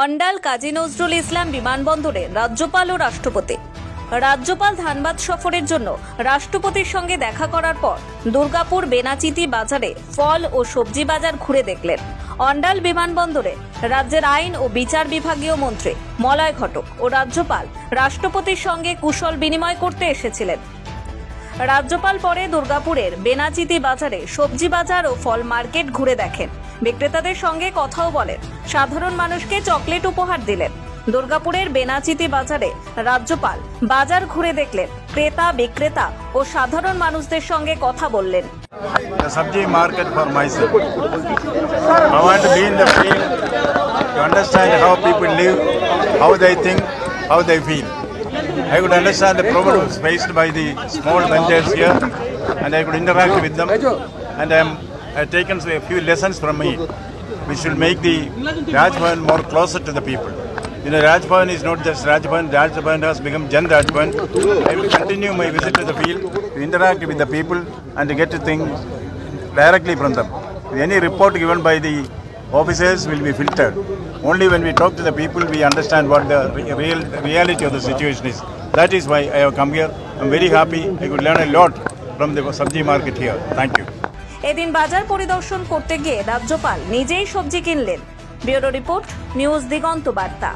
অন্ডাল কাজী নজরুল ইসলাম বিমানবন্দরে রাজ্যপাল ও রাষ্ট্রপতি। রাজ্যপাল ধানবাদ সফরের জন্য রাষ্ট্রপতির সঙ্গে দেখা করার পর দুর্গাপুর বেনাচিতি বাজারে ফল ও সবজি বাজার ঘুরে দেখলেন। অন্ডাল বিমানবন্দরে রাজ্যের আইন ও বিচার বিভাগীয় মন্ত্রী মলয় ঘটক ও রাজ্যপাল রাষ্ট্রপতির সঙ্গে কুশল বিনিময় করতে এসেছিলেন। রাজ্যপাল পরে দুর্গাপুরের বেনাচিতি বাজারে সবজি বাজার ও ফল মার্কেট ঘুরে দেখেন। বিক্রেতাদের সঙ্গে কথাও বলেন, সাধারণ মানুষকে চকলেট উপহার দিলেন। দুর্গাপুরের বেনাচিতি বাজারে রাজ্যপাল বাজার ঘুরে দেখলেন, ক্রেতা বিক্রেতা ও সাধারণ মানুষদের সঙ্গে কথা বললেন। The Sabji market for myself. I want to be in the field to understand how people live, how they think, how they feel. I could understand the problems faced by the small vendors here, and I could interact with them. And I've taken a few lessons from me, which will make the Raj Bhavan more closer to the people. You know, Raj Bhavan is not just Raj Bhavan. Raj Bhavan has become Jan Raj Bhavan. I will continue my visit to the field to interact with the people and to get to things directly from them. Any report given by the officers will be filtered. Only when we talk to the people, we understand what the reality of the situation is. That is why I have come here. I'm very happy. I could learn a lot from the Sabji market here. Thank you. এদিন বাজার পরিদর্শন করতে গিয়ে রাজ্যপাল নিজেই সবজি কিনলেন। Bureau report, news দিগন্ত বার্তা।